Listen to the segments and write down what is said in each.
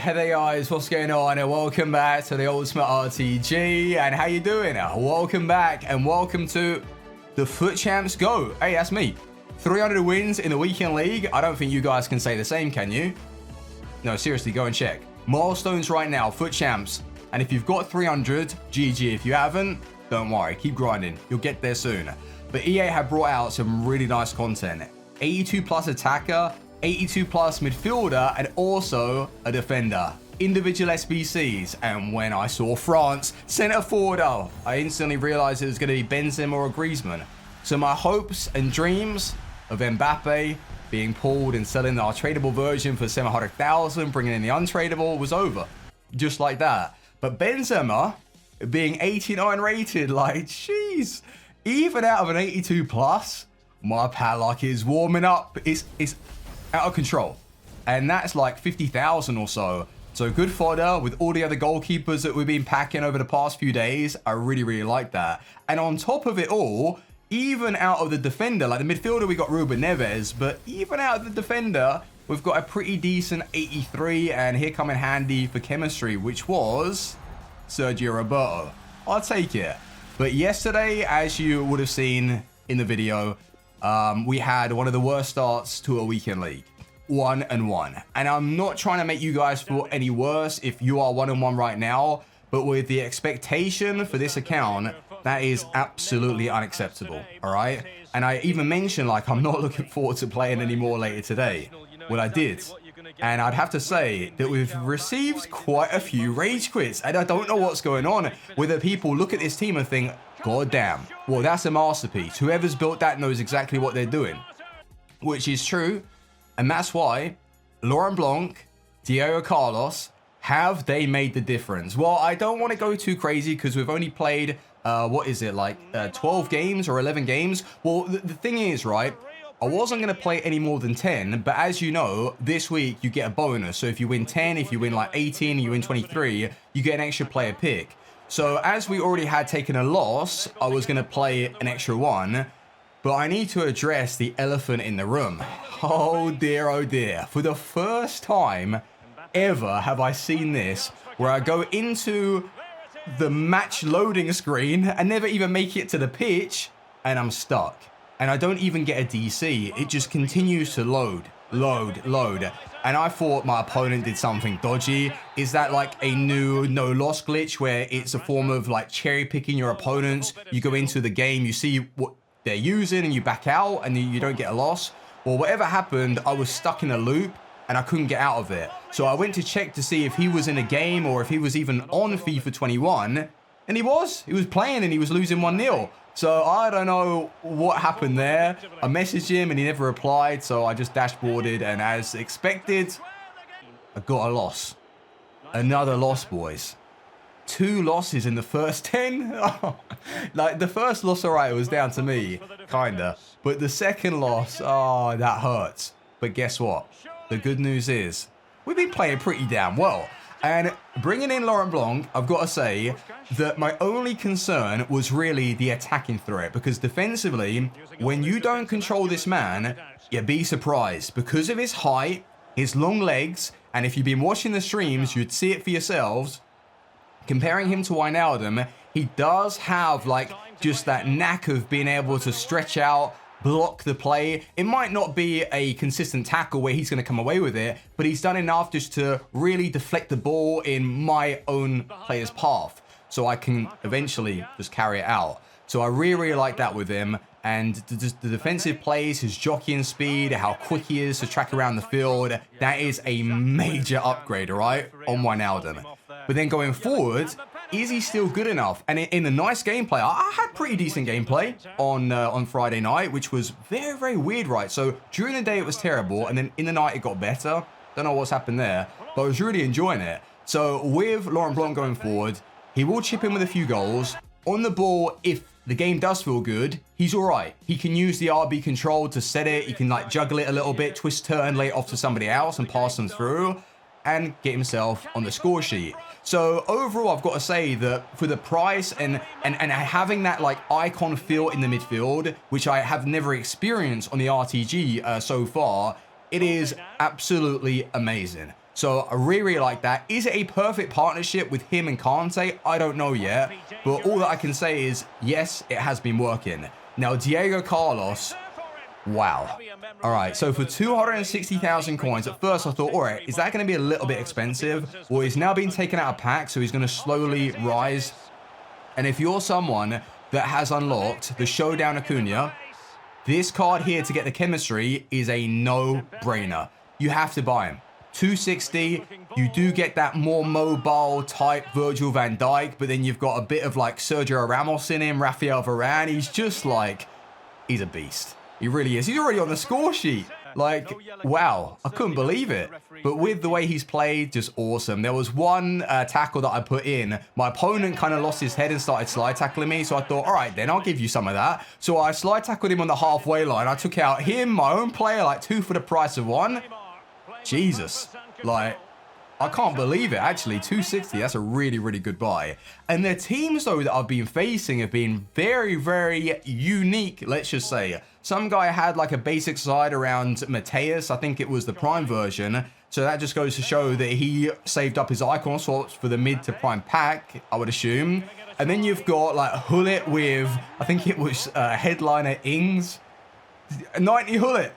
Hey there guys, what's going on, and welcome back to the Ultimate RTG, and how you doing? Welcome back and welcome to the FUT Champs Go. Hey, that's me. 300 wins in the weekend league. I don't think you guys can say the same, can you? No, seriously, go and check. Milestones right now, FUT Champs. And if you've got 300, GG. If you haven't, don't worry, keep grinding. You'll get there soon. But EA have brought out some really nice content. 82 plus attacker, 82 plus midfielder, and also a defender. Individual SBCs, and when I saw France centre forward, I instantly realised it was going to be Benzema or Griezmann. So my hopes and dreams of Mbappe being pulled and selling our tradable version for 700,000, bringing in the untradeable, was over. Just like that. But Benzema being 89 rated, like, jeez. Even out of an 82 plus, my padlock is warming up. It's out of control. And that's like 50,000 or so. So good fodder with all the other goalkeepers that we've been packing over the past few days. I really like that. And on top of it all, even out of the defender, like the midfielder, we got Ruben Neves, but even out of the defender, we've got a pretty decent 83, and here come in handy for chemistry, which was Sergio Roberto. I'll take it. But yesterday, as you would have seen in the video, we had one of the worst starts to a weekend league. 1-1. And I'm not trying to make you guys feel any worse if you are 1-1 right now, but with the expectation for this account, that is absolutely unacceptable, all right? And I even mentioned, like, I'm not looking forward to playing anymore later today. Well, I did. And I'd have to say that we've received quite a few rage quits, and I don't know what's going on. Whether people look at this team and think, God damn, well, that's a masterpiece. Whoever's built that knows exactly what they're doing. Which is true. And that's why Laurent Blanc, Diego Carlos, have they made the difference? Well, I don't want to go too crazy because we've only played, what is it, like 12 games or 11 games? Well, the thing is, right, I wasn't going to play any more than 10, but as you know, this week you get a bonus. So if you win 10, if you win like 18, you win 23, you get an extra player pick. So as we already had taken a loss, I was going to play an extra one, but I need to address the elephant in the room. Oh dear. For the first time ever have I seen this, where I go into the match loading screen and never even make it to the pitch, and I'm stuck. And I don't even get a DC. It just continues to load. And I thought my opponent did something dodgy. Is that like a new no loss glitch where it's a form of like cherry picking your opponents? You go into the game, you see what they're using, and you back out and you don't get a loss. Well, whatever happened, I was stuck in a loop and I couldn't get out of it. So I went to check to see if he was in a game or if he was even on FIFA 21. And he was playing and he was losing 1-0. So I don't know what happened there. I messaged him and he never replied. So I just dashboarded, and as expected, I got a loss. Another loss, boys. 2 losses in the first 10. Like the first loss, all right, it was down to me, kinda. But the second loss, oh, that hurts. But guess what? The good news is we've been playing pretty damn well. And bringing in Laurent Blanc, I've got to say that my only concern was really the attacking threat, because defensively, when you don't control this man, you'd be surprised because of his height, his long legs, and if you've been watching the streams, you'd see it for yourselves. Comparing him to Wijnaldum, he does have like just that knack of being able to stretch out, block the play. It might not be a consistent tackle where he's going to come away with it, but he's done enough just to really deflect the ball in my own player's path, so I can eventually just carry it out. So I really like that with him. And the defensive plays, his jockeying speed, how quick he is to track around the field, that is a major upgrade, all right, on Wijnaldum. But then going forward, is he still good enough? And in a nice gameplay, I had pretty decent gameplay on Friday night, which was very weird, right? So during the day it was terrible, and then in the night it got better. Don't know what's happened there, but I was really enjoying it. So with Laurent Blanc going forward, he will chip in with a few goals. On the ball, if the game does feel good, he's all right. He can use the RB control to set it. He can like juggle it a little bit, twist, turn, lay it off to somebody else and pass them through and get himself on the score sheet. So overall, I've got to say that for the price and having that like icon feel in the midfield, which I have never experienced on the RTG so far, it is absolutely amazing. So I really, really like that. Is it a perfect partnership with him and Kante? I don't know yet. But all that I can say is, yes, it has been working. Now, Diego Carlos, wow. All right, so for 260,000 coins, at first I thought, all right, is that going to be a little bit expensive? Well, he's now being taken out of pack, so he's going to slowly rise. And if you're someone that has unlocked the Showdown Acuna, this card here to get the chemistry is a no-brainer. You have to buy him. 260, you do get that more mobile type Virgil van Dijk, but then you've got a bit of like Sergio Ramos in him, Rafael Varane. He's just like, he's a beast. He really is. He's already on the score sheet. Like, wow, I couldn't believe it. But with the way he's played, just awesome. There was one tackle that I put in. My opponent kind of lost his head and started slide tackling me. So I thought, all right, then I'll give you some of that. So I slide tackled him on the halfway line. I took out him, my own player, like 2 for the price of 1. Jesus, like, I can't believe it, actually. 260, that's a really, really good buy. And the teams, though, that I've been facing have been very, very unique, let's just say. Some guy had, like, a basic side around Mateus. I think it was the Prime version. So that just goes to show that he saved up his icon swaps for the mid to Prime pack, I would assume. And then you've got, like, Hullet with, I think it was headliner Ings. 90 Hullet.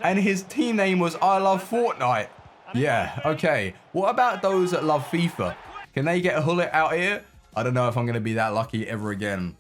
And his team name was I Love Fortnite. Yeah, okay. What about those that love FIFA? Can they get a Hullet out here? I don't know if I'm going to be that lucky ever again.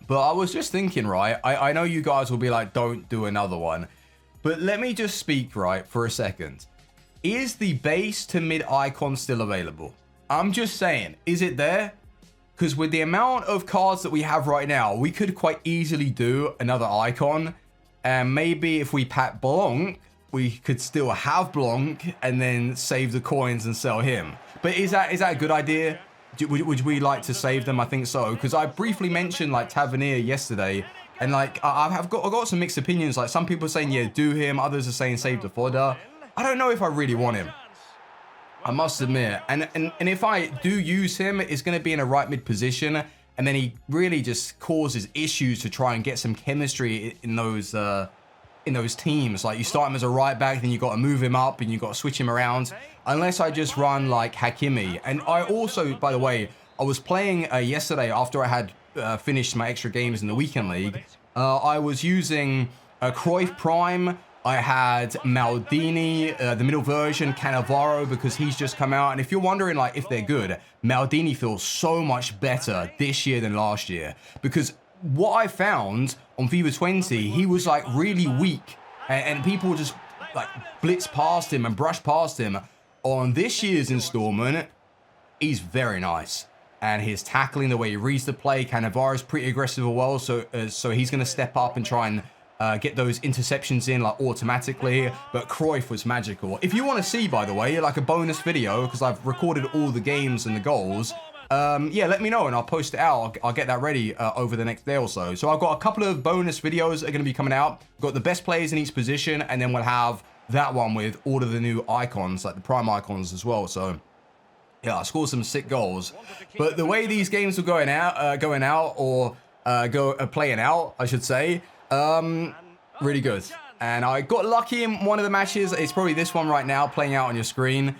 But I was just thinking, right? I know you guys will be like, don't do another one. But let me just speak, right, for a second. Is the base to mid icon still available? I'm just saying, is it there? Because with the amount of cards that we have right now, we could quite easily do another icon. And maybe if we pack Blanc, we could still have Blanc and then save the coins and sell him. But is that a good idea? Would we like to save them? I think so. Because I briefly mentioned like Tavernier yesterday. And like I've got some mixed opinions. Like some people are saying, yeah, do him. Others are saying save the fodder. I don't know if I really want him. I must admit. And if I do use him, it's going to be in a right mid position. And then he really just causes issues to try and get some chemistry in those teams. Like you start him as a right back, then you got to move him up and you got to switch him around. Unless I just run like Hakimi. And I also, by the way, I was playing yesterday after I had finished my extra games in the weekend league. I was using Cruyff Prime. I had Maldini, the middle version, Cannavaro, because he's just come out. And if you're wondering, like, if they're good, Maldini feels so much better this year than last year. Because what I found on FIFA 20, he was, like, really weak. And people just, like, blitz past him and brush past him. On this year's installment, he's very nice. And his tackling, the way he reads the play, Cannavaro's pretty aggressive as well. So he's going to step up and try and get those interceptions in like automatically. But Cruyff was magical. If you want to see, by the way, like a bonus video, because I've recorded all the games and the goals, yeah, let me know and I'll post it out. I'll get that ready over the next day or so. So I've got a couple of bonus videos that are going to be coming out. Got the best players in each position, and then we'll have that one with all of the new icons, like the prime icons as well. So yeah, I scored some sick goals. But the way these games were playing out, I should say, really good. And I got lucky in one of the matches. It's probably this one right now playing out on your screen.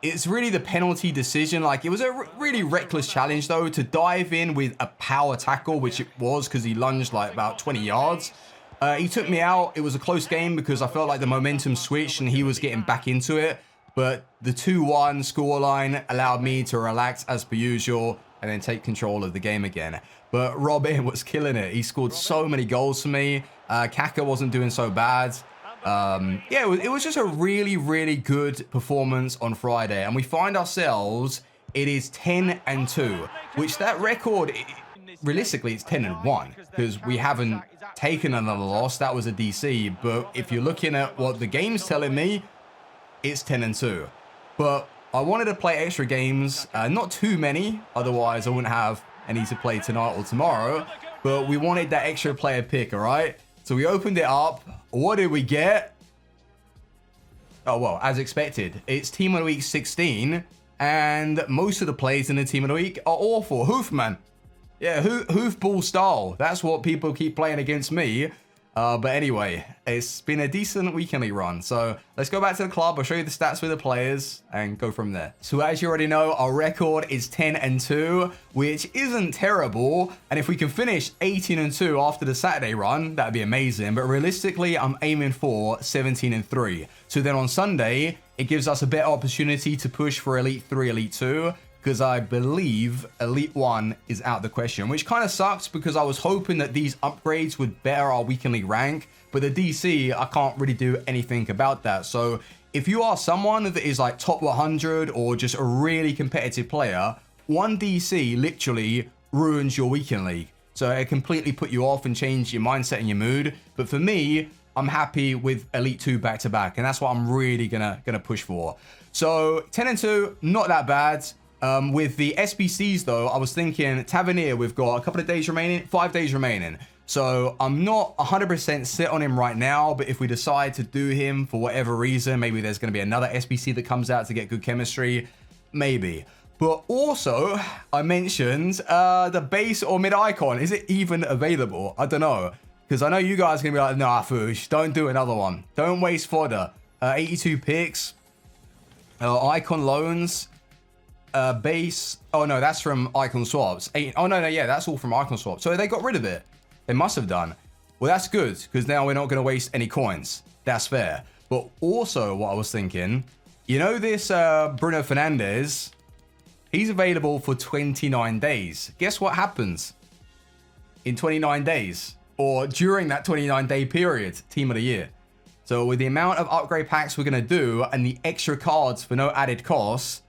It's really the penalty decision. Like, it was a really reckless challenge, though, to dive in with a power tackle, which it was because he lunged like about 20 yards. He took me out. It was a close game because I felt like the momentum switched and he was getting back into it. But the 2-1 scoreline allowed me to relax as per usual and then take control of the game again. But Robin was killing it. He scored so many goals for me. Kaka wasn't doing so bad. Yeah, it was just a really, really good performance on Friday. And we find ourselves, it is 10-2, which that record, realistically, it's 10-1 because we haven't taken another loss. That was a DC. But if you're looking at what the game's telling me, it's 10-2. But I wanted to play extra games, not too many, otherwise I wouldn't have any to play tonight or tomorrow. But we wanted that extra player pick, all right? So we opened it up. What did we get? Oh, well, as expected, it's Team of the Week 16, and most of the players in the Team of the Week are awful. Hoofman. Yeah, hoofball style. That's what people keep playing against me. But anyway, it's been a decent weekly run. So let's go back to the club. I'll show you the stats with the players and go from there. So as you already know, our record is 10-2, which isn't terrible. And if we can finish 18-2 after the Saturday run, that'd be amazing. But realistically, I'm aiming for 17-3. So then on Sunday, it gives us a better opportunity to push for Elite 3, Elite 2. Because I believe Elite 1 is out of the question, which kind of sucks because I was hoping that these upgrades would better our weekly rank, but the DC, I can't really do anything about that. So if you are someone that is like top 100 or just a really competitive player, one DC literally ruins your weekend league. So it completely put you off and change your mindset and your mood. But for me, I'm happy with Elite 2 back-to-back, and that's what I'm really gonna push for. So 10-2, not that bad. With the SBCs though, I was thinking Tavernier, we've got a couple of days remaining, 5 days remaining. So I'm not 100% set on him right now, but if we decide to do him for whatever reason, maybe there's going to be another SBC that comes out to get good chemistry, maybe. But also, I mentioned the base or mid icon. Is it even available? I don't know. Because I know you guys are going to be like, nah, Fuji, don't do another one. Don't waste fodder. 82 picks. Icon loans. Base. Oh no, that's from icon swaps. Oh no, yeah, that's all from icon swaps. So they got rid of it. They must have done. Well, that's good because now we're not going to waste any coins. That's fair. But also, what I was thinking, you know, this Bruno Fernandes, he's available for 29 days. Guess what happens in 29 days or during that 29-day period? Team of the year. So with the amount of upgrade packs we're going to do and the extra cards for no added costs,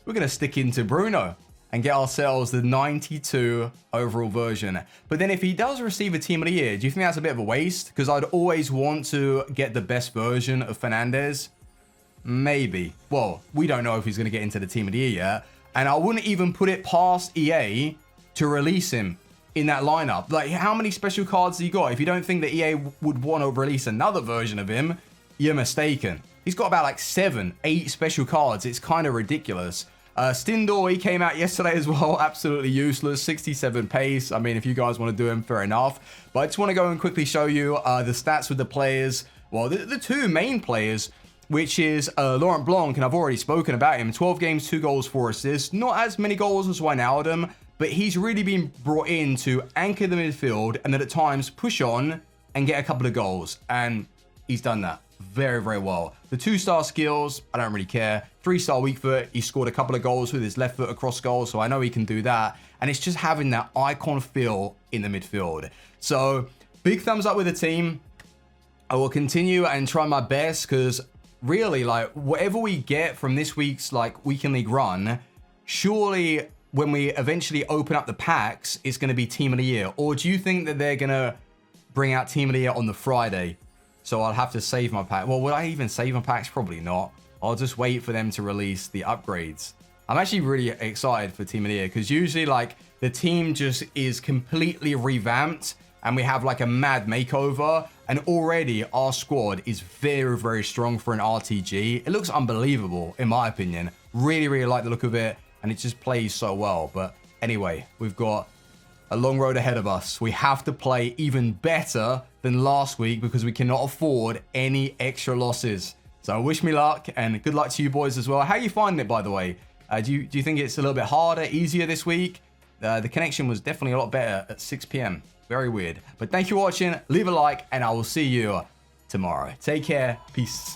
we're going to stick into Bruno and get ourselves the 92 overall version. But then if he does receive a Team of the Year, do you think that's a bit of a waste? Because I'd always want to get the best version of Fernandes. Maybe. Well, we don't know if he's going to get into the Team of the Year yet. And I wouldn't even put it past EA to release him in that lineup. Like, how many special cards has he got? If you don't think that EA would want to release another version of him, you're mistaken. He's got about like 7, 8 special cards. It's kind of ridiculous. Stindor, he came out yesterday as well. Absolutely useless. 67 pace. I mean, if you guys want to do him, fair enough. But I just want to go and quickly show you the stats with the players. Well, the two main players, which is Laurent Blanc, and I've already spoken about him. 12 games, 2 goals, 4 assists. Not as many goals as Wijnaldum, but he's really been brought in to anchor the midfield and then at times push on and get a couple of goals. And he's done that very, very well. The 2-star skills, I don't really care. 3-star weak foot, he scored a couple of goals with his left foot across goal, so I know he can do that. And it's just having that icon feel in the midfield. So big thumbs up with the team. I will continue and try my best because really, like, whatever we get from this week's like weekend league run, surely when we eventually open up the packs, it's going to be Team of the Year. Or do you think that they're going to bring out Team of the Year on the Friday? So I'll have to save my pack. Well, will I even save my packs? Probably not. I'll just wait for them to release the upgrades. I'm actually really excited for Team of the Year because usually like the team just is completely revamped and we have like a mad makeover, and already our squad is very, very strong for an RTG. It looks unbelievable in my opinion. Really, really like the look of it, and it just plays so well. But anyway, we've got a long road ahead of us. We have to play even better than last week because we cannot afford any extra losses. So wish me luck and good luck to you boys as well. How are you finding it, by the way? Do you think it's a little bit harder, easier this week? The connection was definitely a lot better at 6 p.m. Very weird. But thank you for watching. Leave a like and I will see you tomorrow. Take care. Peace.